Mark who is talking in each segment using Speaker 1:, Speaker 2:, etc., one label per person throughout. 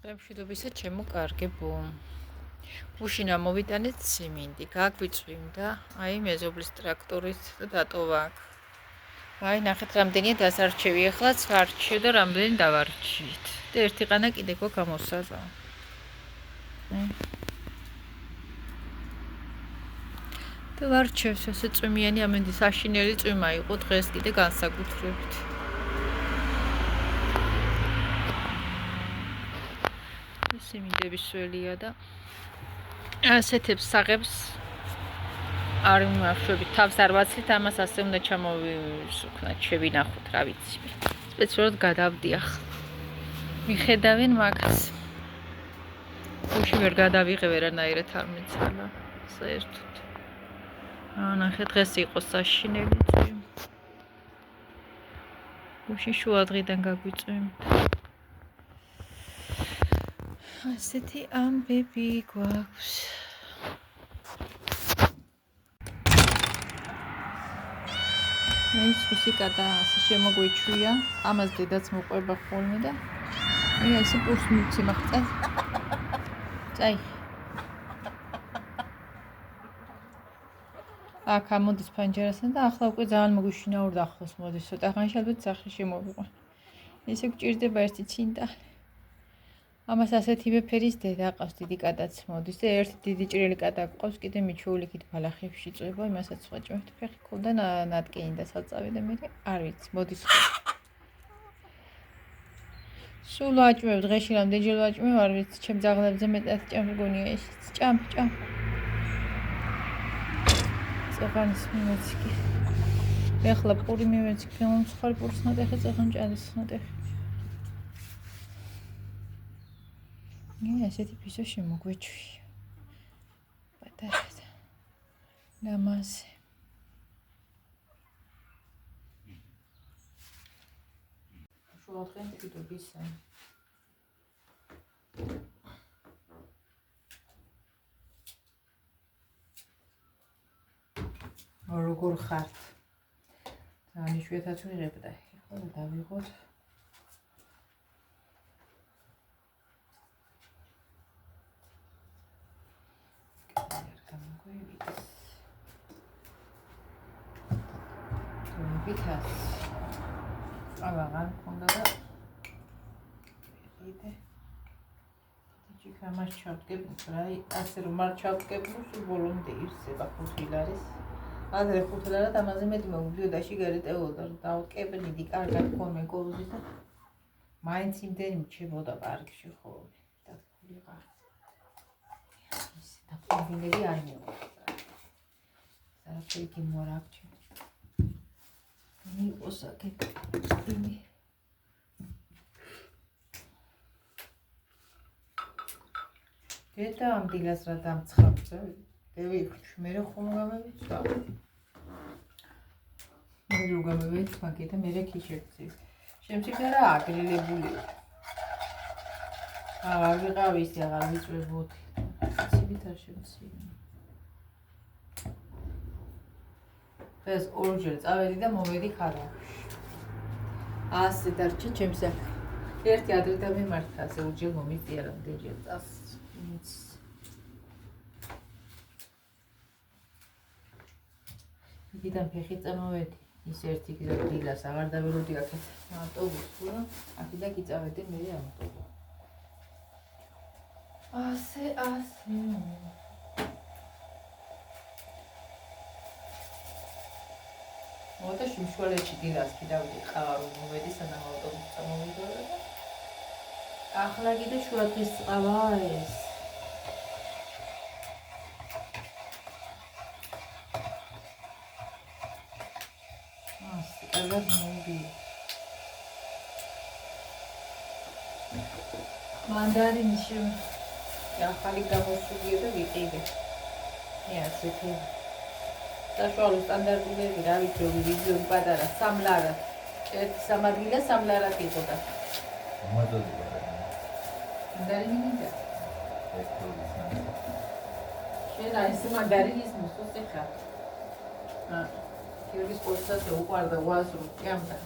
Speaker 1: მშვიდობისა ჩემო კარგებო. გუშინა მოვიტანეთ სიმინდი, გაგვიწვიმდა, აი მეზობლის ტრაქტორით და დატოვა აქ. აი ნახეთ რამდენია დასარჩევი, ახლაც ვარჩევ და რამდენი დავარჩით. და ერთი ყანა კიდე გვა გამოსაზა. და ვარჩევს ესე წვიმიანი ამინდი საშინელი წვიმა იყო დღეს კიდე განსაკუთრებით. სიმინდები სველია და ასეთებს საღებს არ მახშვებით თავს არ ვაცლით, ამას ასე უნდა ჩამოვისუქნათ, შევინახოთ, რა ვიცი. სპეციალურად გადავდიახ. მიხედავენ მაგას. გუში ვერ გადავიღე ვერანაირად არ მეცალა, საერთოდ. ნახე დღეს იყო საშინელი წვიმა. გუში შუა დღიდან გაგვიწვიმდა. ასეთი ამბები გვაქვს. ეს ფიზიკადა ასე შემოგვეჩვია, ამას დედაც მოყვება ხოლმე და აი ესე პურს მიცი მაგწას. წაი. აქ ამოდის პანჯერასთან და ახლა უკვე ძალიან მოგვიშინაურდა ახლოს მოდის, ცოტა ხანში ალბათ სახში შემოვიყვან. ესე გჭირდება ერთი ცინტა. ამას ასეთივე ფერის დედა ყავს, დიდი კატაც მოდის და ერთი დიდი ჭრელი კატა ყავს, კიდე მიჩვეულიქით ბალახებში წვება, იმასაც ვაჭმევთ. ფეხი ქონდა ნატკენი და საწავი და მე არ ვიცი, მოდის. სულ ვაჭმევ, დღეში რამდენჯერ ვაჭმევ, არ ვიცი, ჩემ ძაღლებზე მეტად ჭამს გონია ის. ჭამ. წეღანის მიმეციკი. ეხლა პური მიმეციკი, მომცხარი პურის ნატეხი, წეღან ჭადის ნატეხი. ასეთი ფისო შემოგვეჩვია. პატარა ნამაზე. შუა დღე მშვიდობისა. როგორ ხართ? ძალიან იშვიათად ვიღებდა. ეხლა დავიღოთ. ვიქას აღარ მქონდა და ვიყიდე ჩიქა მას ჩავდგებთ რა ასე რომ არ ჩავდგებთ სულ ბოლომდე ირსება 5 ლარის ადრე 5 ლარად ამაზე მეტი მოგვდიოდა შიგარეტეოდა დავკებნიდი კარგად ხოლმე კოლოზი და მაინც იმდენი მრჩებოდა პარკში ხოლმე და ვიღარ ისე და კომბინები არ მივიღებდა საერთოდ იმორაგჩი იყოს აქეთ იმი დედა ამ დილას რა დამცხავდა დევიხში მე რა ხომ გამევიწყა მე რო გამევიწყა კიდე მე რა ქიშერცი შემციფერა აგრილებული აღარ ვიყავ ისე აღარ ვიწვებოდი ცივით არ შემციფერა ეს ორჯერ წავედი და მომედი ხარაგში. ასე დარჩა ჩემს აქ. ერთი ადრე დამემართა, ასე ორჯერ მომიწია რამდენჯერ წას. იქიდან ფეხი წამოვედი. ის ერთი კიდე დილას აღარ დავეროდი აქეთ ავტობუსს და აქედან კი წავედი მე ავტობუსს. ასე. მოდი შიმშვალეში დილას კი დავიყავ რომ მოვედი სანამ ავტობუსს წამოვიდო და ახლა კიდე შუა დღის წყავა ეს აღარ მოვიდი მანდარინი შევ ახალი გამოსულია და ვიყიდე ასეთი საშუალო სტანდარტულები რა ვიცი ვიდეო პატარა 3 ლარა ერთ სამადგილა 3 ლარად იყო და მომადოდი მანდარინი მინდა შენ აი ეს მანდარინის მოსწოს ხარ გიორგის პორცაზე უყარდა ვაზრო ჭამდა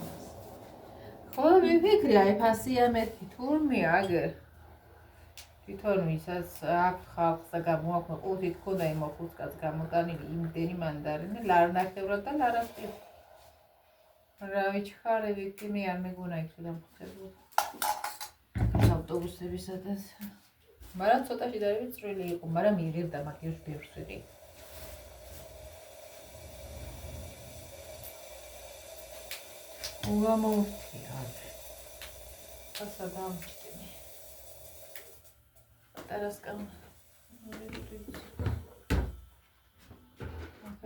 Speaker 1: ხო მე ვიფიქრე აი ფასია მეთქი თურმე აგერ თვითონ ვისაც აქ ხალხს და გამოაქვნა ყუთით ქონდა იმ ხუთკაც გამოტანილი იმდენი მანდარინი ლარნახევრად და ლარასტი რა ვიჩხარები მე არ მეგონა იქ დამხდებოდა ავტობუსებისადაც მაგრამ ცოტაში დარები წვრილი იყო მაგრამ იღებდა მაგის ბევრსვერი უამოვთი აბე ასა დამჭდენი პატარასკამ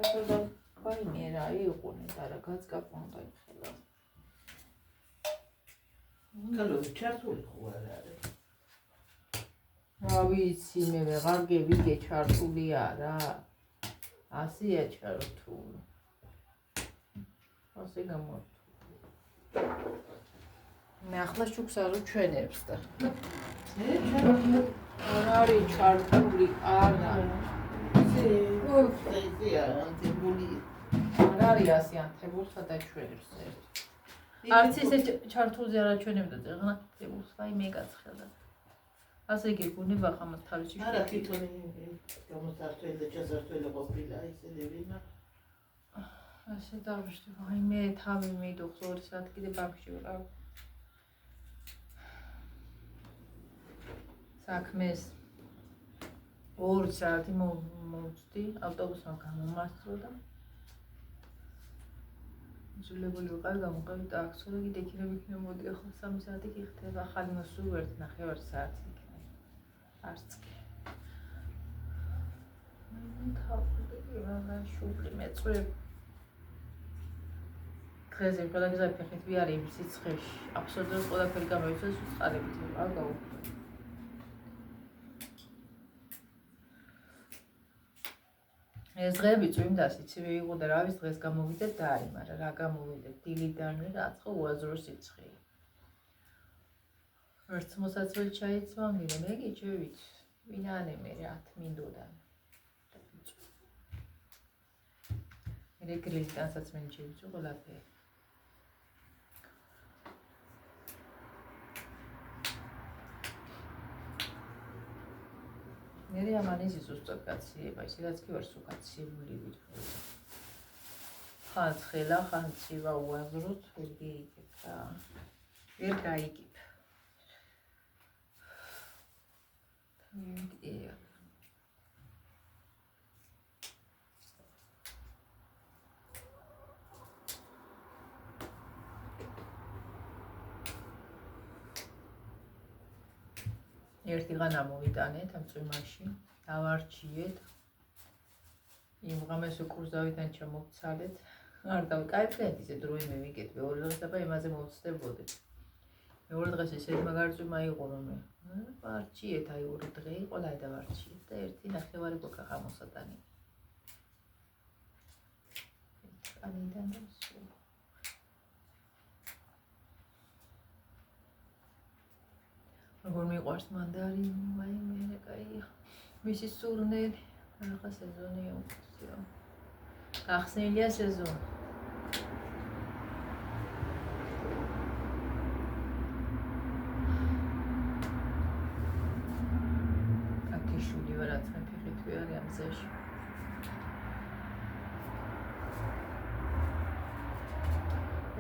Speaker 1: ახლა ვაიმე რა იყუნე და რა გაწკაპონდა იხელა
Speaker 2: კალო ჩართული ხო არ არის
Speaker 1: რა ვიცი მე ვეღარ გევიგე ჩართული არა ასია ჩართული ასე გამორთული მე ახლა შუქს არ უჩვენებს და არ არის ჩართული არა არ არის ასიანთებულსა და ჩვენებს არც ისე ჩართულზე არ აჩვენებდა ძაღლ თებულს აი მე გაცხელდა ასე გეგუნება ხამას თავში
Speaker 2: არა თვითონ გამოსართველი და ჩასართველი ყოფილა ისე ლევინა
Speaker 1: ასე დავშტი აი მე თავი მიდოხს 2 საათი კიდე ბანკში ვიყავ საქმეს 2 საათი მოვწდი ავტობუსმა გამომართო და ძლებული ვიყავ გამოყევი ტაქსი და კიდე იქნებ მოდი ახლა 3 საათი გიხდება ახალი მოსულ 1.5 საათი იქნება არც კი თავი რა შუბლი მეწვევ დღეზე ყველაფერზე ფეხით ვიარი იმ სიცხეში აბსოლუტურად ყველაფერი გამოიწვევს უწყალებით ვიყავ გავუხდი ეს დღეები წვიმდას იცივე იყო და რა ვიცი დღეს გამოვიდეთ და არის მაგრამ რა გამოვიდეთ დილიდან რაცხო უაზრო სიცხე ერთ მოსაცველი ჩაიცვა მირე მე გიჩვევით ვინანე მე რა მინდოდა მე გრილიდანსაც მე ჩევიცო ყველაფერი მე ამან ის უბრალოდ კაციება ისე რაც კი ვარ სუკაციული ვიტყვი ხან ცხელა ხან ცივა უაზროთ ვერ გეიგებ რა ვერ გაიგებ ერთი ღანა მოვიტანეთ ამ წვიმაში, დავარჩიეთ. იმ ღამეს უკურზავიდან ჩამოვცალეთ. არ დავკაიფეთ ისე დროინე ვიკეთე, 2 დღეს და იმაზე მოვწდებოდი. 2 დღეს ისე მაგარწვიმა იყო რომ ვარჩიეთ, აი 2 დღე იყო და დავარჩიეთ და 1.5 გოქა გამოსატანი. ანიდან სულ როგორ მიყვარს მანდარინი, ვაიმე, კაია. მისი სურნელი, ახლა სეზონია უკაცია. ახსენილია სეზონი. აკიშვილი ვარაც მე ფეხით ვიარი ამ ზეში.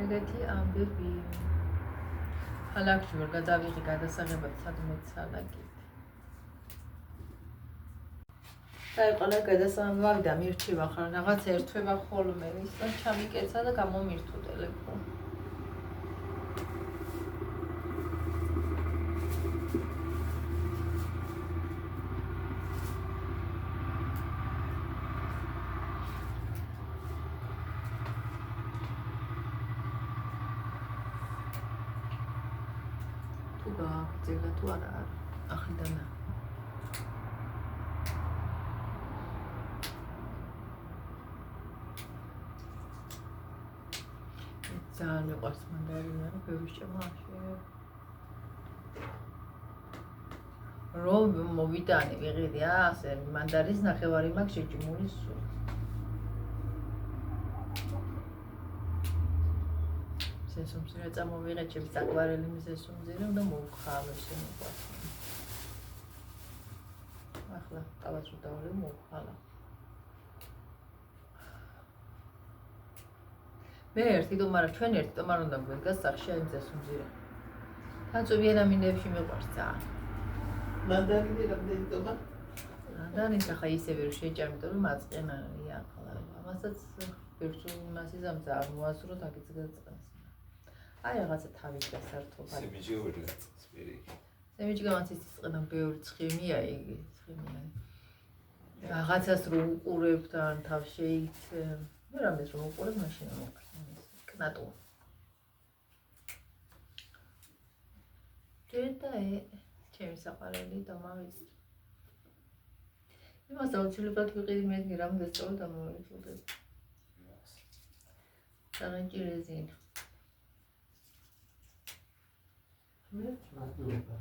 Speaker 1: ეგეთი ამბები. ქალაქში ვარ გადავიღე გადასაღებად სადმე ცალაკით. დაიყოლა გადასაღებად და მირჩევა ხარ რაღაც ერთვება ხოლმე ის და ჩამიკეცა და გამომირთო ტელეფონი. ძეგლა თუ არა ახრიდან ძალიან მიყვარს მანდარინი, ბევრი შემოაშე. რომ მოვიტანე ვიღიდი ასე მანდარინის ნახევარი მაქვს შეჭიმული სულ. სესუმს რა წამოვიღეთ ჩემს აკვარელი მისესუმზე რომ და მოვხავე შემოყვარს. ხალა კაბას რო დავარე მოხალა მე ერთი დო მაგრამ ჩვენ ერთი დო მაგრამ უნდა გვედგას სახში აიმძეს უმძირა თანწვიან ამინდებში მიყვარს ძალიან
Speaker 2: მანდარინი რამდენი ტომა?
Speaker 1: მანდარინს ახლა ისევე რომ შეჭარ იმიტომ რომ აწყენარია ახლა ამასაც ბევრს იმას იზამცა არ მოასწროთ აქეც გაწყენს აი რაღაცა თავის გასართობა
Speaker 3: სემიჯი ვერ გაწყს პირიქით
Speaker 1: სემიჯი გამაცის წყენა ბევრი ცხიმია იგი ცხიმიანი რაღაცას რო უყურებთ ან თავ შეიცემ მე რამეს რო უყურებ მაშინ მოკრინეს კნატო ჯერდა ჩემი საყვარელი დამავის იმას აუცილებლად ვიყიდი მე რამ გასწავლე და მოვიწყდეთ საღენჭირეზინ
Speaker 2: მე მადლობა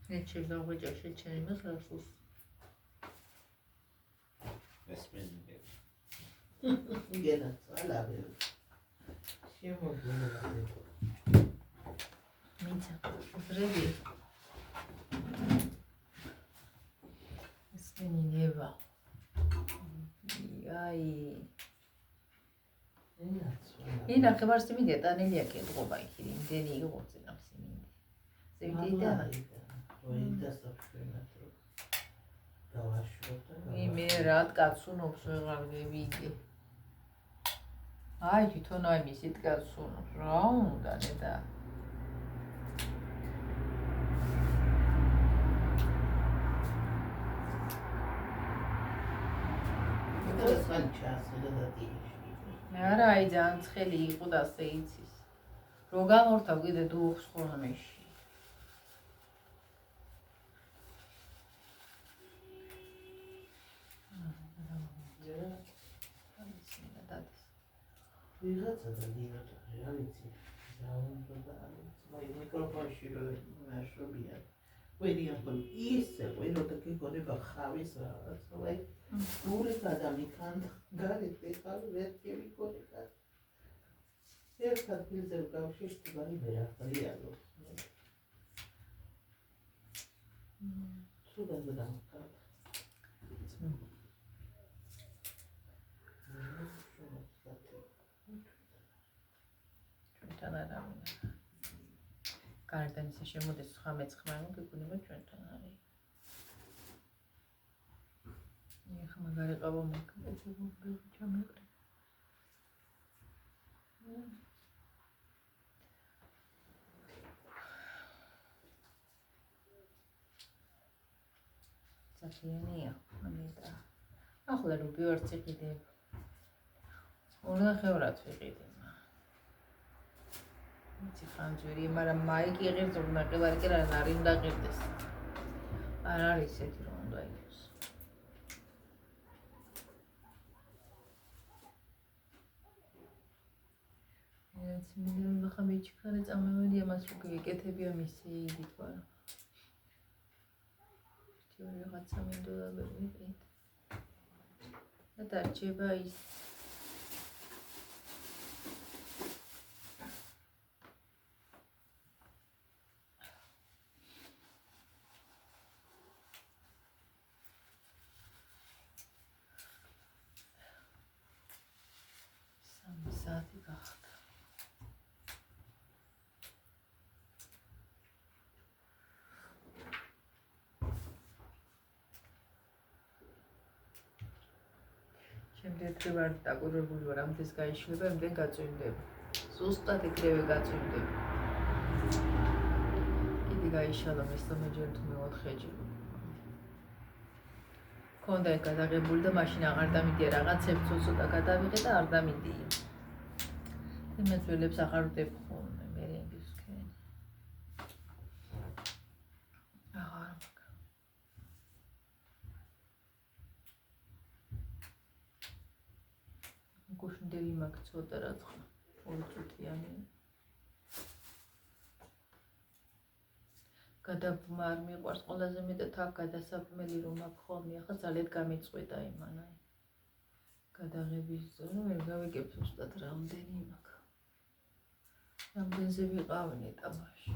Speaker 1: მე შევდაღვიჭარ შეჩენ იმას რასულს
Speaker 3: ესმენდები
Speaker 2: იგენა ალავე შემოგვინა
Speaker 1: მიცა ზრები ესმენინება აი ინა ხებარს იმიდია ტანელია კეთობა იქი იმდენი იყო წინავს იმიდი ზევდიდა იმე რად კაცუნობს ვეღარ გევიდი აი თვითონ აი მისით კაცუნობს რა უნდა ნედა არა აი ძალიან ცხელი იყო და ასე იცის რო გამორთავ კიდე დუხს ხოლმეში
Speaker 2: ვიღაცა და დინოთ რა ვიცი ზაუნდა და აი მიკროფონში რო მაშობია ვერიან ისე ვეროდა გიგონება ხავის რაღაცა აი გული გადამიქან გარეთ ეხალ ვერ გიგონება ერთად ფილზე გავშიშტი ვაი რეალო სუდან და დამკარ გარდან ისე შემოდეს სხვა მეცხრაო გიგონება ჩვენთან არის ეხლა მაგარი ყავა მოკეთებული ჩამეყრე საფიანია ამიტა ახლა რო ბევრს იყიდებ 2-ად ვიყიდე იცი ხანძვერი მაგრამ მაიკი ღირს რომ ნაკლებარი კი რა არის უნდა ღირდეს არ არის ესეთი რომ უნდა იყოს ეს მინდა ხა მიჩქარე წამევედი ამას რო გეკეთებია მისი იდით ვარა თიორი რაღაცა მინდოდა ვიყიდ და დარჩება ის საათი გახდა შემდეგ ვარ დაკურებული ვარ ამდენს გაიშლება ამდენ გაწვიმდება ზუსტად ეგრევე გაწვიმდება კიდე გაიშალა მესამეჯერ თუ მეოთხეჯერ ქონდა ეგ გადაღებული და მაშინ აღარ დამიდია რაღაცებს უცოტა გადავიღე და არ დამიდია იმას ველებს აღარ ვდებ ხოლმე მერენგის ქენ აღარ გუშინდელი მაქვს ცოტა რაცხა 2 წუთიანი გადაბმა არ მიყვარს ყველაზე მეტად აქ გადასაბმელი რომ აქ ხოლმე ახლა ძალიან გამიწყვეტა იმან აი გადაღების ზონა ვერ გავიგებ ზუსტად რამდენი მაქვს რამდენზე ვიყავ ნეტამაში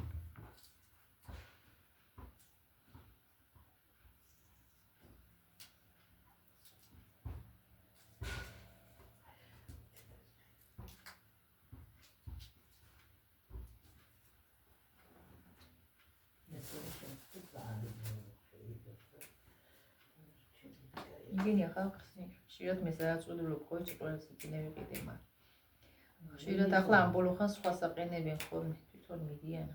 Speaker 2: მიგინია ხალხი ხშირად მესაც უძლებობ ხოლმე ყველაზე წინები ყიდე მაგრამ ხშირად ახლა ამბოლო ხან სხვა საყენებენ ხოლმე თვითონ მიდიან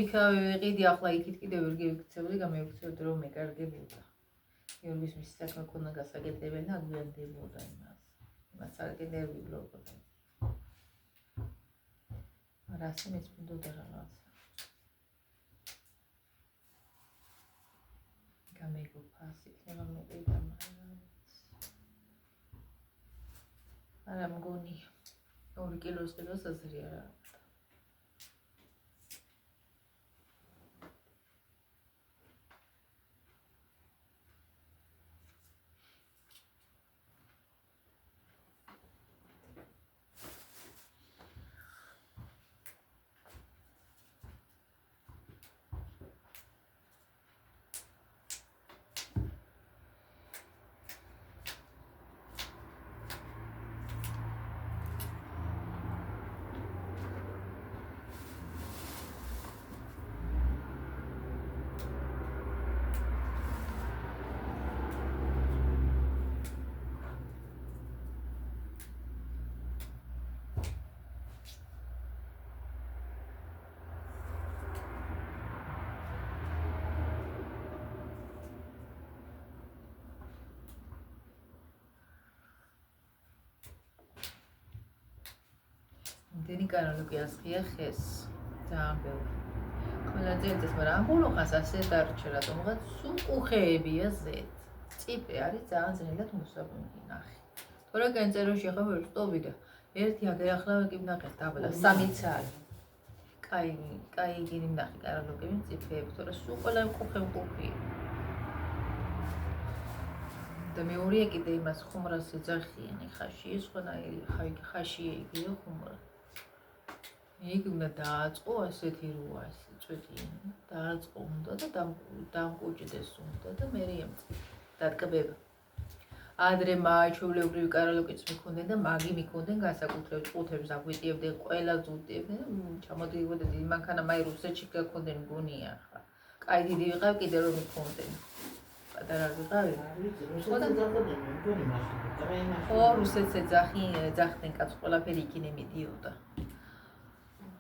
Speaker 2: იქავე ვიყიდი ახლა იქით კიდევ ვერ გევიქცეოდი გამევიქცეოდი რომ მეკარგებოდა იორგის მისი საქმე ქონდა გასაკეთებელი და აგვიანდებოდა იმას არგენერვი ბლოკობდა რასი მეწმუნდოდა რაღაცა გამეგო ფასი იქნება მეყიდა არა მგონი 2 კილოს ყიდოს აზრი არა დენი კანონიკი ასხია ხეს ძალიან ბევრი ყველა ძენდეს მაგრამ ამბოლო ხანს ასე დარჩა რატომღაც სულ უხეებია ზეთ წიფე არის ძალიან ძნელად მოსაბუნი ნახე თორე განწეროში ახლა ვერ ვსტობი და ერთი აგერახლავე კი ვნახეთ დაბლა 3 წელი კაი იგინი ვნახე კარალოკები წიფეები თორე სულ ყველა უხეები და მეორე კიდე იმას ხუმრას ეძახიან ხაში ეს ყველანაირი ხაში იგია ხუმრა იქ უნდა დააწყო ასეთი როა ესე წვეტი დააწყო უნდა და დამკუჭდეს უნდა და მე დატკბება ადრე მაჩვეულებრივი კარალოკიც მქონდნენ და მაგი მქონდნენ განსაკუთრებით ყუთებს აგვიტიებდნენ ყველა ზუდიებდნენ ჩამოდიოდნენ დიდი მანქანა მაი რუსეთში გაქონდნენ მგონია ხა კაი დიდი ვიყავ კიდე რომ მქონდნენ პატარა ვიყავი ხო რუსეთს ეძახდნენ კაც ყველაფერი იქინე მიდიოდა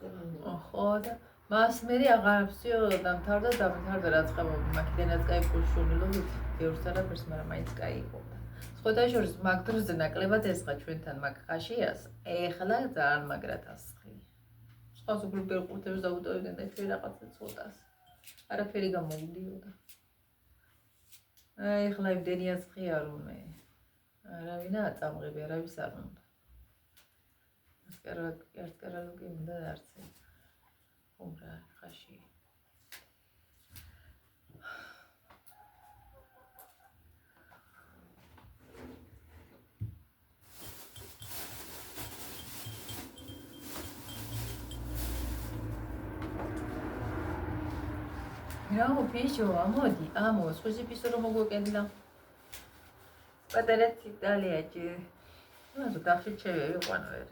Speaker 2: ხო და მას მე აღარ ვსიო დამთავრდა რაც ხებოდი მაქედანაც კაი პულშუნილობით ბევრს არაფერს მაგრამ მაინც კაი იყო სხვათა შორის მაგ დროზე ნაკლებად ესხა ჩვენთან მაგ ხაშიას ეხლა ძალიან მაგრად ასხი სხვას უფრო ბევრ ყუთებს დაუტოვებდნენ და ჩვენ რაღაცა ცოტას არაფერი გამოვიდიოდა ეხლა იმდენი ასხია რომ არავინ აწამღები არავის არ უნდა კარალოკი უნდა არც ხუმრა ხაში რაო ფიშო ამოდი ამო სხვისი ფისო რომ მოგვეკენდა პატარა ციტალიაჭი ნუ დახში ჩევე ვიყვან ვერ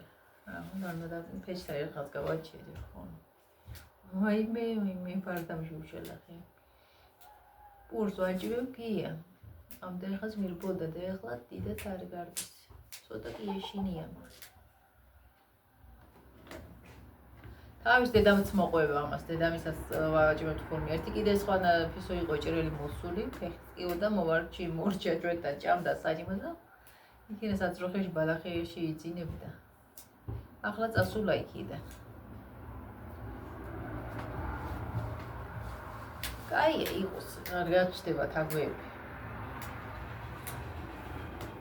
Speaker 2: ნორმალ ფეშა ერთხელ გავაჩერე ხო მე პარტამშუშელახე პურს ვაჭივებ გია ამდენ ხანს მირბოდა და ეხლა დიდად არ გარდის ცოტა კი ეშინია თავის დედამიც მოყვება ამას დედამისაც ვაჭივებ თქონი ერთი კიდე სხვა ფისო იყო ჭრელი მოსული ფეხკიო და მოვარჩი მორჩა ჯვეტა ჭამდა საჭიმოს და იქინესაც როხეში ბალახეში იწინებდა ახლა წასულა იქიდან კაია იყოს არ გაჩნდება თაგვები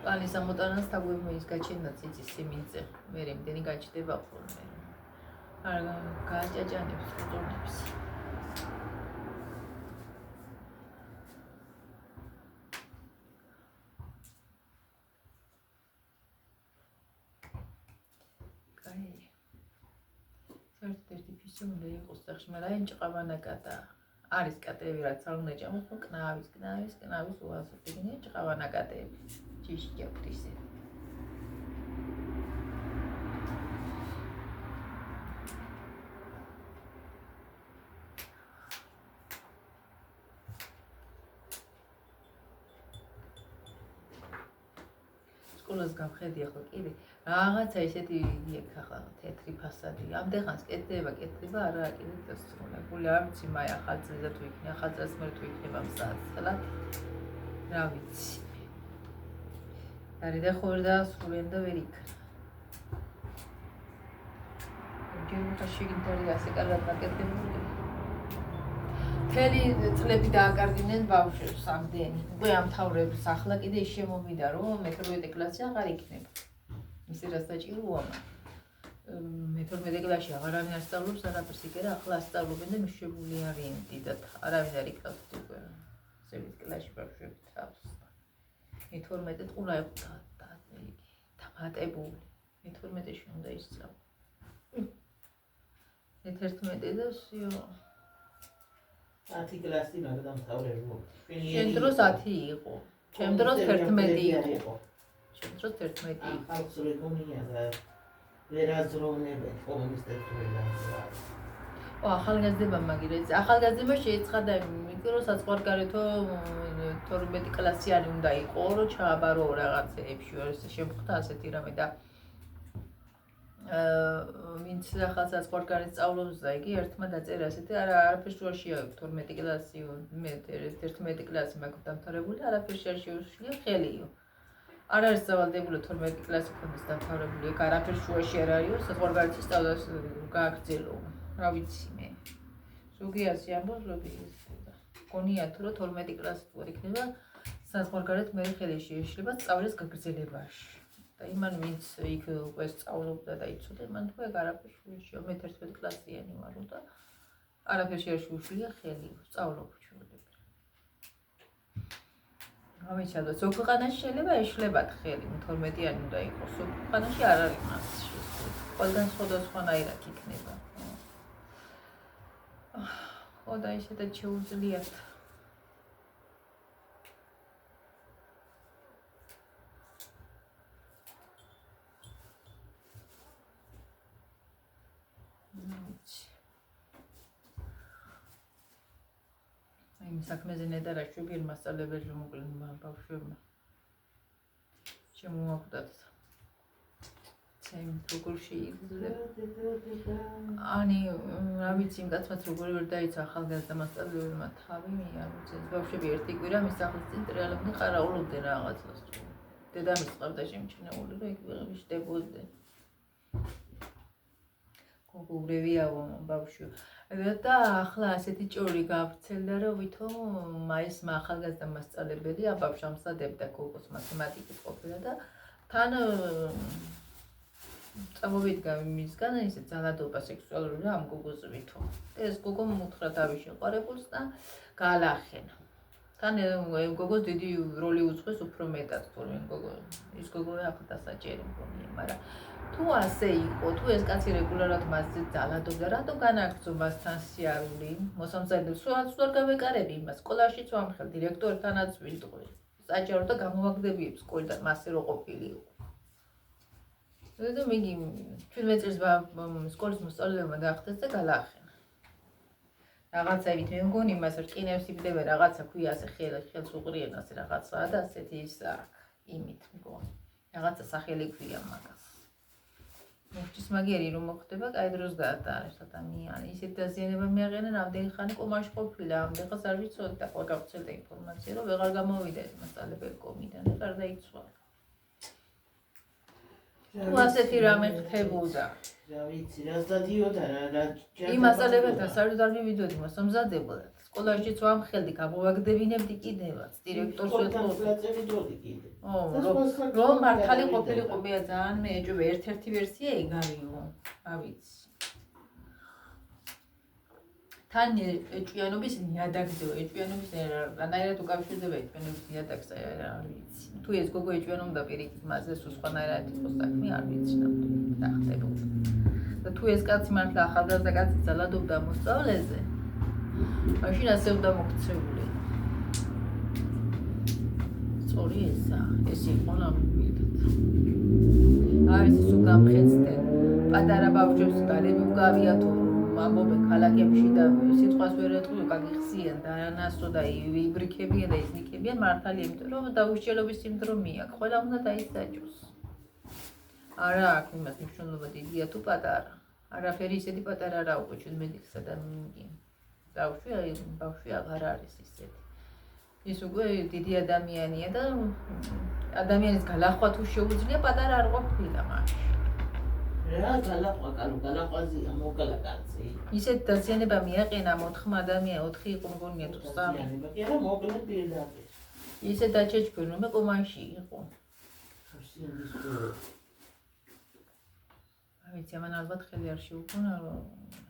Speaker 2: პანის ამოტანას თაგვები ის გაჩენდა ციცის სიმინძე მე იმდენი გაჩნდება ხოლმე არ გააჭაჭანებს ფოტონებს ერთ-ერთი ფისი უნდა იყოს სახში, მაგრამ ჭყავანაკატა არის კატები რაც არ უნდა ჭამოს, но კნავის უაზრდიგნია ჭყავანაკატები. ჭიში გაქვთ ისე. სკოლას გავხედი ახლა კიდე რაღაცა ისეთი იქ ახლა თეთრი ფასადი ამდღანს კეთდება არა კიდე დასრულებული არ ვიცი მაი ახალწლზე თუ იქნება ახალწლს მე თუ იქნება მსაცხლად რა ვიცი არის და ხოლმე დასრულენ და ვერ იქნება ჯერ შეგინდარი ასე კარგად დაკეთებული მთელი წლები დააკარგინეს ბავშვებს ამდენი უკვე ამთავრებს ახლა კიდე ის შემომიდა რომ მე-12 კლასი აღარ იქნება ისე რა საჭიროა მე-12 კლასში აღარავინ არ სწავლობს არაფერს იქერა ახლა ასწავლობენ და მშვიდობი არიან დიდად არავინ არ იკრავს უკვე 9 კლასში ბავშვები თავს მე-12 ყურა ეყუდა და იგი დამატებული მე-12-ში უნდა ისწავლო მე-11 და всё
Speaker 1: 10 კლასი მაგ დამთავრებო.
Speaker 2: შენ დროს 10 იყო. ჩემ დროს 11 იყო. შენ დროს 11 იყო.
Speaker 1: ახალწლი გონია და ვერაზროვნებენ კომუნისტებს ვერაზრა.
Speaker 2: ახალგაზრდება მაგირეც. ახალგაზრდება შეიწყდა მიკრო საცხოვრგარეთო 12 კლასიანი უნდა იყო, რომ ჩააბარო რაღაცეებში, შემხდა ასეთი რამე და ვინც ახალ საცხოვრგარეთ სწავლობს და იგი ერთმა დაწერა ასეთი არაფერს შუაში აქვს 12 კლასი მე 11 კლასი მაქვს დამთავრებული არაფერს არ შეუშლია ხელიო არ არის დავალდებული 12 კლასი ქონდეს დამთავრებული ეგ არაფერს შუაში არ არისო საცხოვრგარეთის სწავლას გააგრძელო რა ვიცი მე ზოგი ასე ამბობს ზოგი გონიათ რომ 12 კლასი თუ არ იქნება საცხოვრგარეთ მე ხელი შეეშლება სწავლის გაგრძელებაში და იმან ვინც იქ უკვე სწავლობდა და იცოდა მან თუ ეგ არაფერს შეუშლია მე 11 კლასიანი ვარო და არაფერს არ შეუშლია ხელი სწავლობ ჩვენები გამიჩადო ზოგ ქვეყანაში შეიძლება ეშლებათ ხელი 12-იანი უნდა იყოს ზოგ ქვეყანაში არ არის მას ყველგან სხვადასხვანაირად იქნება ხო და ისედაც შეუძლიათ იმ საქმეზე ნეტარაში ვიღ მასწავლებელი მოკლდება ბავშვებმა შემოაკვდათ ჩემ როგორ შეიძლება ani რა ვიცი იმ კაცმაც როგორ ვერ დაიცა ახალგაზრდა მასწავლებელმა თავი არ ვიცი ბავშვები ერთი კვირა მის სახლის წინ ტრიალებდნენ ყარაულობდნენ რაღაცას დედამის ყავდა შემჩნეული და იქ ვიღებიშდებოდნენ გოგოვრევიაო ბავშვი და ახლა ასეთი ჭორი გავრცელდა რომ ვითომ მაის ახალგაზრდა მასწავლებელი აბავშვს ამსადებდა გოგოს მათემატიკის ყოფილა და თან წამოვიდგა მისგან ისე ძალადობა სექსუალური რა ამ გოგოს ვითომ ეს გოგო მუთხრა თავის შეყვარებულს და გაალახენა თან გოგოს დიდი როლი უძღვის უფრო მეტად თორემ გოგო ის გოგო ახლა დასაჭერი მგონია მაგრამ თუ ასე იყო, თუ ეს კაცი რეგულარულად მასზე ძალადობდა, რატო განაგრძო მასთან სიარული? მოსამზადებლებს სულ გავეკარები იმას, სკოლაშიც ვამხელ, დირექტორთანაც ვიტყვი. საჯარო და გამოვაგდებიებ სკოლიდან მასე რო ყოფილიყო. და მიგი 17 წელს სკოლის მოსწავლეებმა გაახდეს და გალახენა. რაღაცაებით მე მგონი იმას რკინებს იბდება რაღაცა ქვია ასე ხელს უყრიენას რაღაცაა და ასეთი ის იმით მგონი. რაღაცა სახელი ქვია მაგას. მოვჭის მაგიერი რომ მოხდება, კაი დროს გაატარებს ადამიანი. ისეთ დაზიანება მიაყენა, რამდენი ხანი კომაში ყოფილა, ამდენს არ ვიცოდი და ხო გავცელდა ინფორმაცია, რომ ვეღარ გამოვიდა ეს მასწავლებელი კომიდან და გარდაიცვალა. თუ ასეთი რამე ხდებოდა.
Speaker 1: რა ვიცი, რას დადიოდა რა
Speaker 2: იმ მასწავლებელთან საერთოდ არ მივიდოდი მოსამზადებელად. სკოლაშიც ვამხელდი, გამოვაგდებინებდი კიდევაც, დირექტორს
Speaker 1: ვეთხოვდი კიდე.
Speaker 2: რომ მართალი ყოფილიყო მე ძალიან მე ეჭვება ერთ-ერთი ვერსია ეგ არისო, რა ვიცი. თან ეჭვიანობის ნიადაგზე, ეჭვიანობის რანაირად უკავშირდება ეჭვიანობის ნიადაგს, არ ვიცი. თუ ეს გოგო ეჭვიანობდა პირიქით მასზე სულ სხვანაირად იყოს საქმე, არ ვიცი ნამდვილად რა ხდებოდა. და თუ ეს კაცი მართლა ახალგაზრდა კაცი ძალადობდა მოსწავლეზე მაშინ ასე უნდა მოქცეული. სწორი ეს იყო ნამდვილად. არ ვიცი სულ გამხეცდნენ. პატარა ბავშვებს გარემო გავიათო ამბობენ ქალაქებში და სიტყვას ვერ ეტყვი, გაგიხსიან და ანასო და იბრიქებიან და იზნიქებიან მართალია, იმიტომ რომ დაუსჯელობის სინდრომი აქვს. ყველა უნდა დაისაჯოს. არა აქვს იმას მნიშვნელობა დიდია თუ პატარა. არაფერი ისეთი პატარა არ აქვს ჩვენ მედიკსა და ბავშვი აღარ არის ისეთი. ის უკვე დიდი ადამიანია და ადამიანის გალახვა თუ შეუძლია, პატარა არ ყოფილა მაშინ.
Speaker 1: რა გალახვა, გალახვაზია, მოკლა კაცი.
Speaker 2: ისეთ დაზიანება მიაყენა 4 ადამიანი, 4 იყო მგონია თუ 3.
Speaker 1: კი არა, მოკლა პირდაპირ.
Speaker 2: ისე დაჩეჩქენ, რომ კომაში იყო. ვიცი, ამან ალბათ ხელი არ შეუგონა, რომ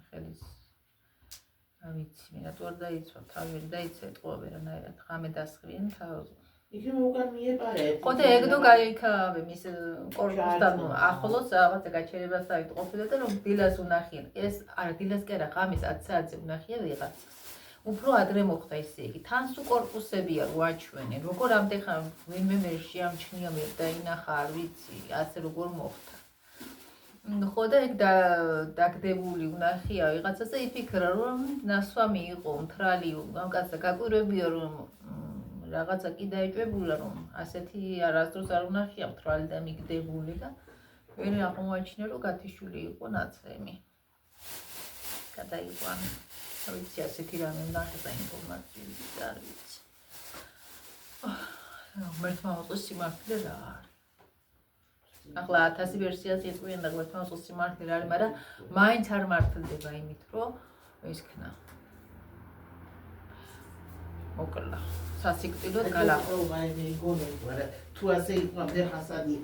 Speaker 2: ხელის ვიცი, მე რატო არ დაიცვა, თავი ვერ დაიცა, ეთყობა ვერანაირად, ღამე დასხრიან თავზე.
Speaker 1: იქ უკან მიეპარე.
Speaker 2: ხო და ეგ დო გაიქავე მის კორპუსთან ახლოს რაღაცა გაჩერებასავით ყოფილა და რომ დილას უნახიან. ეს არა დილას კი არა, ღამის 10 საათზე უნახია ვიღაცას. უფრო ადრე მოხდა ისე იგი. თან სულ კორპუსებია რო აჩვენენ. როგორ ამდეხა ვინმე ვერ შეამჩნია მე და ინახა არ ვიცი, ასე როგორ მოხდა. ხო და ეგ დაგდებული უნახია ვიღაცას და იფიქრა რომ ნასვამი იყო, მთრალი, ამ კაცს გაკვირვებია რომ რაღაცა კი დაეჭვებულა რომ ასეთი არასდროს არ უნახია მთრალი და მიგდებული და ვერ აღმოაჩინა რომ გათიშული იყო ნაცრემი. გადაიყვანა. ვიცი ასეთი რამე უნახა და ინფორმაციის არ ვიცი. ღმერთმა მოწოს სიმართლე რა არის. ახლა 1000 ვერსიას იწვიან და ღმერთმა მოწოს სიმართლე რა არის, მაგრამ მაინც არ მართლდება იმით რომ ისქნა. მოკლა. სასიკვდილოდ გალახვა.
Speaker 1: თუ ასე იყო ხასადი.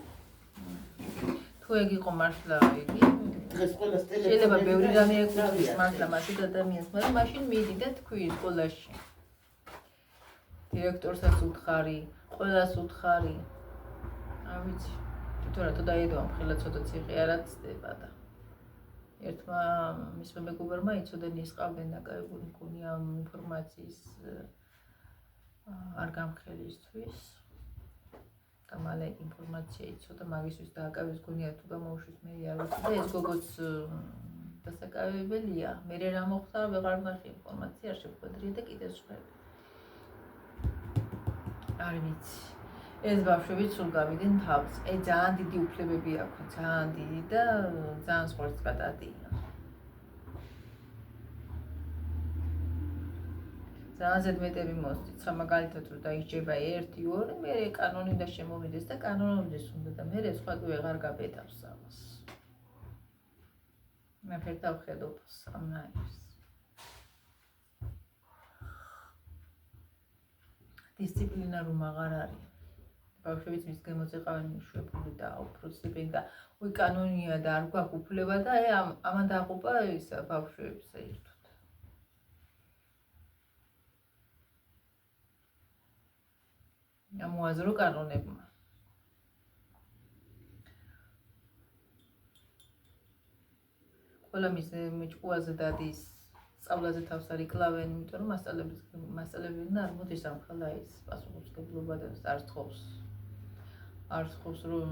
Speaker 2: თუ ეგ იყო მართლა იგი
Speaker 1: დღეს ყველას ტელეფონი
Speaker 2: შეიძლება ბევრი რამე ეკუთვნის მართლა მასეთ ადამიანს, მაგრამ მაშინ მიდი და თქვი სკოლაში. დირექტორსაც უთხარი, ყველას უთხარი. არ ვიცი. თვითონ რატო დაედო ამ ხელა ცოტა ციხე არ აცდება და ერთმა მისმა მეგობრმა იცოდენ ისყავდნენ დაკავებული მქონია ამ ინფორმაციის არ გამხელისთვის და მალე ინფორმაცია იცოდა მაგისთვის დააკავეს გონია თუ გამოუშვით მე არ ვიცი და ეს გოგოც დასაკავებელია მე რა მოხდა ვეღარ ვნახე ინფორმაცია არ შევხვედრია და კიდე სხვები არ ვიცი ეს ბავშვები სულ გავიდნენ თავს ძალიან დიდი უფლებები აქვს ძალიან დიდი და ძალიან სხვას გადადიან ძალიან ზედმეტები მოსწით, სამაგალითოდ რომ დაიჭება 1-2, მე კანონი უნდა შემოვიდეს და კანონობდეს უნდა და მე სხვა კი ვეღარ გაბედავს ამას. მე ფერთავ ხედავს ამნაირს. დისციპლინა რომ აღარ არის. ბავშვებიც მის გემოზე ყავენ მიშვებული და უფროსებენ და უი კანონია და არ გვაქვს უფლება და ამან დააყופה ის ბავშვებს ერთად. ამოაზრო კანონებმა. ყველა მის მეჭკუაზე დადის სწავლაზე თავს არ იკლავენ, იმიტომ რომ მასწავლებლებიდან არ მოდის ამ ხალხა ის პასუხისმგებლობა და არ სთხოვს რომ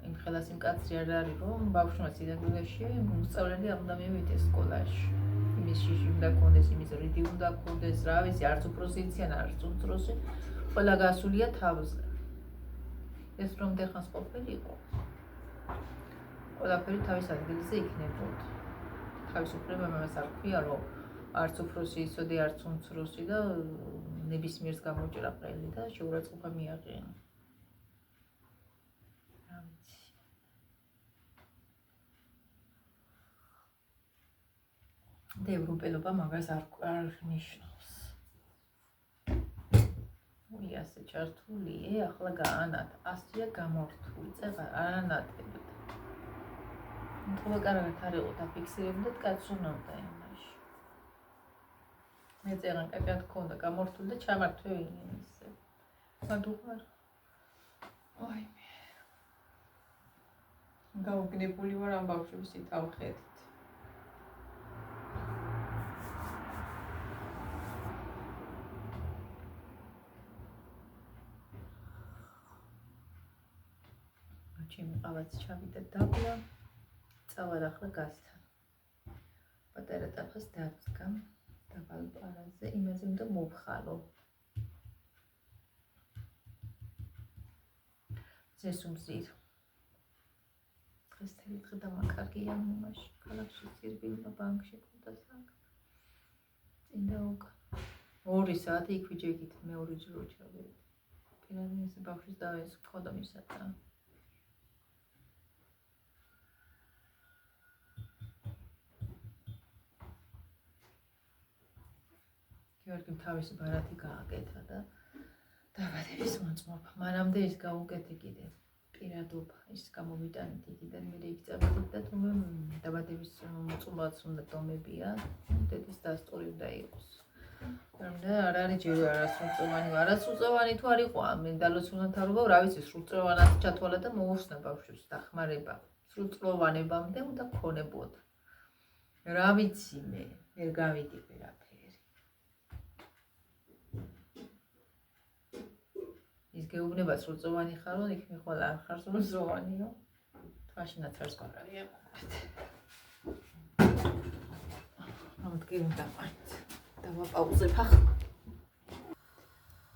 Speaker 2: იმ ხელას იმ კაცრი არ არის რომ ბავშვმა სინამდვილეში მოსწავლელი არ უნდა მივიდეს სკოლაში. იმის შიში უნდა ქონდეს, იმის რიდი უნდა ქონდეს, რა ვიცი, არც უფროსი იციან, არც უმცროსი. ყველა გასულია თავზე. ეს რომ დეხანს ყოფილიყო. ყველაფერი თავის ადგილზე იქნებოდა. თავისუფლება მას არ ქვია, რომ არც უფროსი იცოდე, არც უმცროსი და ნებისმიერს გამოჭრა ყელი და შეურაცხყოფა მიაყენა. რა ვიცი. და ევროპელობა მაგას არ ნიშნავს. უი ასე ჩართული, ახლა გაანათ, ასია გამორთული, წეღარ არ ანათებდა. თქო კარგად არ იყო დაფიქსირებდეთ კაცუნობდა იმაში. მე წერან კარგად ქონდა გამორთული და ჩამართვევინე ისე. სადუღარ. აი მე. გაუგნებული ვარ ამ ბავშვების თავხედით. ჩემი ყავაც ჩავიდა დაბლა. წავალ ახლა გასთან. პატარა ტაფას დაბსკა დაბალ პარაზე იმაზე უნდა მოვხალო. ზესუმზիր. დღეს თელი დღე დამაკარგია იმაში. ქალაქში წირბილმა ბანკში ყავდა საკ. წინდა უკან. 2 საათი იქ ვიჯექით მეორე ჯერ ჩავედი. პირადად ეს ბავშვის დაეს ხოდა მისათა. გიორგიმ თავისი ბარათი გააკეთა და დაბადების მოწმობა. მანამდე ის გაუკეთე კიდე. პირადობა ის გამოვიტანით იქიდან მე იქ წავედით და თუმცა დაბადების მოწმობაც უნდა დომებია. დედის დასტური უნდა იყოს. და არ არის ჯერ არასრულწლოვანი, არასრულწლოვანი თუ არ იყო მენდალოს უნდა თავრობა, რა ვიცი, სრულწლოვანად ჩათვალა და მოусნა ბავშვებს დახმარება. სრულწლოვანებამდე უნდა ქონებოდა. რა ვიცი მე, ვერ გავიდი ვერაფერი. ის გეუბნება სრულწლოვანი ხარო, იქ მე ხოლმე არ ხარ სრულწლოვანიო. მაშინაც არ სკოლარია. ამიტომ კი უნდა ვარ. დავაპაუზებ ახლა.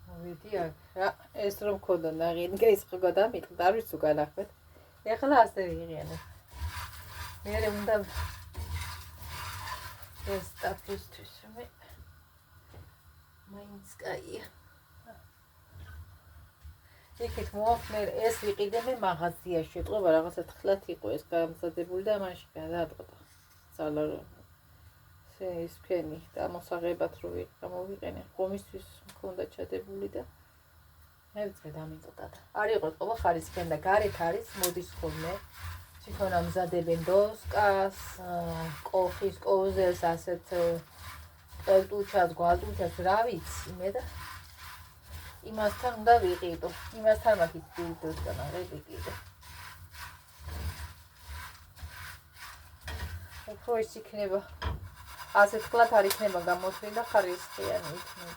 Speaker 2: მოვიდი აქ რა ეს რომ მქონდა ნაღინი გაისხება და მიყდა არ ვიცი უგანახეთ. ეხლა ასე ვიღიანე. მე უნდა ეს სტაფისთვის მე მაინც კაია. იქით მოახმერ ეს ვიყიდე მე მაღაზიაში ეტყობა რაღაცა თხლად იყო ეს გამზადებული და მაშინ გადაატყდა. სალარო ის ფენი და მოსაღებად რო გამოვიყენე ხომისთვის მქონდა ჩადებული და მე ვწე დამიტყდა და არ იყო ყობა ხარისხენ და გარეთ არის მოდის ხოლმე თვითონ ამზადებენ დოსკას კოხის კოზელს ასეთ ელტუჩას გვალტუჩას რა ვიცი მე და იმასთან უნდა ვიყიდო იმასთან მაგის დოსკა რა ვიყიდო უფრო ის იქნება ასეთ ხლად არ იქნება გამოთვლი და ხარისხიანი იქნება.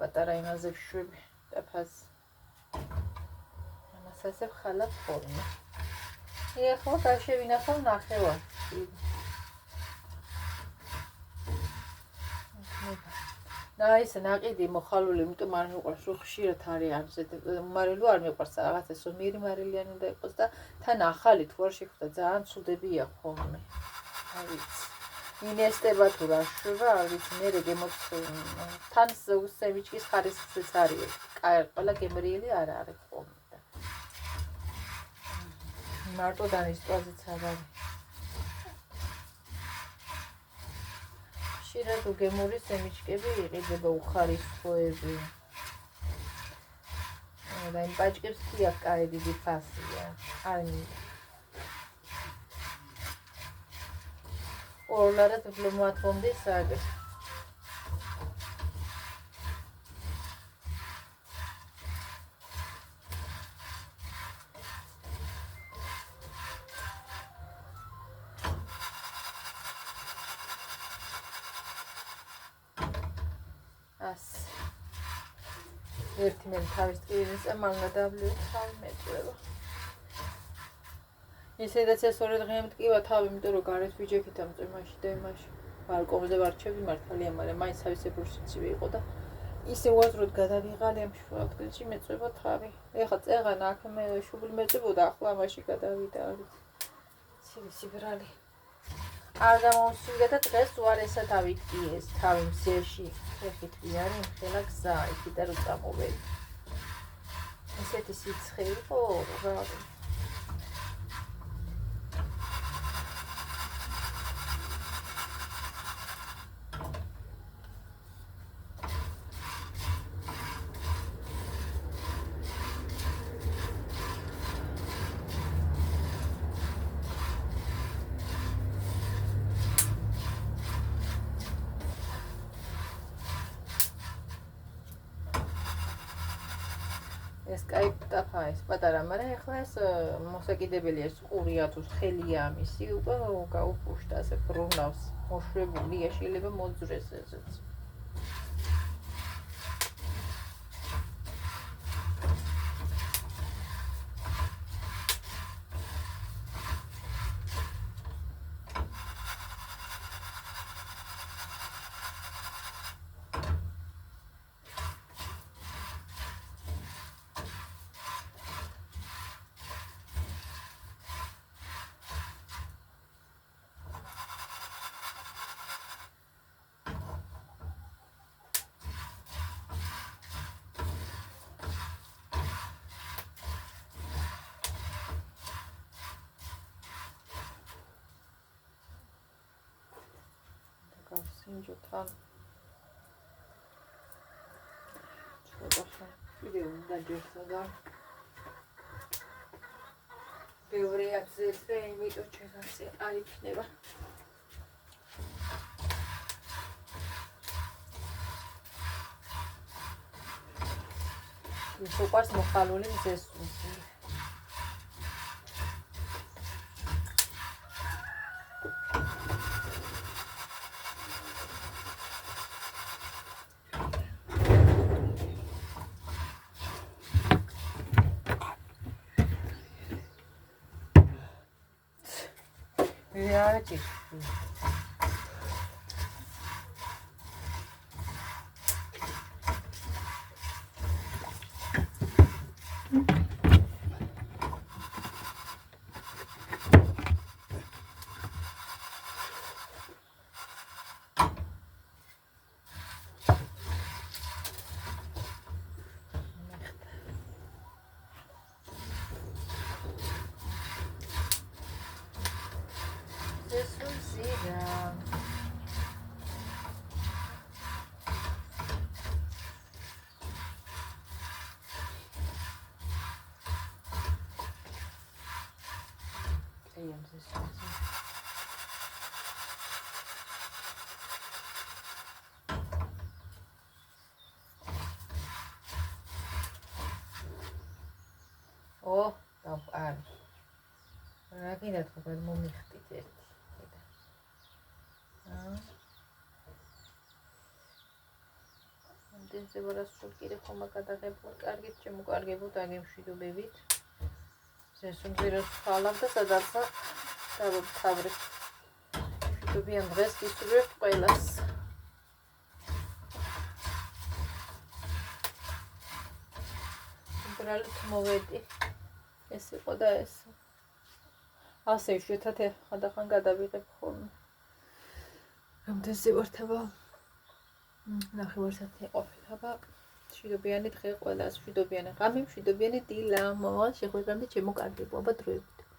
Speaker 2: პატარა იმაზე ვშვები დაფას. ამას ასე ხალათ ხოლმე. ეხლა დაშევინახავ ნახევარში. და ეს ნაყიდი მოხალული, იმიტომ არ მიყვარს, რომ ხშირად არის ამზე. მარილო არ მიყვარს, რაღაცა სომიერი მარილიანი უნდა იყოს და თან ახალი თუ არ შეხვდა ძალიან ცუდებია ხოლმე. არ ვიცი. ინესტება თუ რა შვება, არ ვიცი, მე რეგემოც თან სევიჩკის ხარისხიც არის. ყველა გემრიელი არ არის ხოლმე. მარტო დანიშნვაზეც არ არის. ხშირად უგემური სემიჩკები იყიდება უხარისხოები. და იმ პაჭკებს კი აქვს კაი დიდი ფასია. არ მინდა. ორლარა დიპლომატონდი საგე. ას. ერთი მე თავის ტკივილს ამალნა დაბლიუ თავი მეწვევა. ისედაც ეს ორი დღე მტკივა თავი, იმიტომ რომ გარეთ ვიჯექით ამ წვიმაში და იმაში. ბალკონზე ვარჩევდი მართალია, მაგრამ მაინც თავისებური სიცივე იყო და ისე უაზროდ გადავიღალე ამ შუადღეში მეწვევა თავი. ეხლა წეღან აქ მე შუბლი მეწვებოდა, ახლა ამაში გადავიდა არის. სიბრალი. არ დამოვსვიდა და დღეს უარესად ავიტკიეს თავი მზეში. ხეხით ვიარი ხელა გზა, იქიდან რომ წამოვედი. ესეთი სიცხე იყო, რა ეს კაი ტაფა ეს პატარა, მაგრამ ეხლა ეს მოსაკიდებელია, ეს ყურია თუ ხელია ამისი, უკვე გაუფუშტა ასე ბრუნავს, მოშვებულია, შეიძლება მოძრეს ესეც. გავსინჯოთ ან ცოტა ხანი კიდე უნდა ჯერსაგან ბევრი აცეზე იმიტომ ჩეხასე არ იქნება ის უყარს მოხალული მზესუმსი Viagem. Oh, tapaan. Lagi na ito pag mumihtit ito. Antes de varas shulkire khoma gadagebo, კარგით შემოკარგებოდ აგემშვიდობებით. ზესუმზიროს ხალავ და სადაცა დავთავრებ. მშვიდობიან დღეს გისურვებ ყველას. უბრალოდ მოვედი. ეს იყო და ეს. ასე შეთათ ხანდახან გადავიღებ ხოლმე. რამდენზე ვართავა? ნახევარსაათი ყოფილა. მშვიდობიანი დღე ყველას, მშვიდობიანი ღამე, მშვიდობიანი დილა. მოვალ შეხვედრამდე ჩემო კარგებო, აბა დროებით.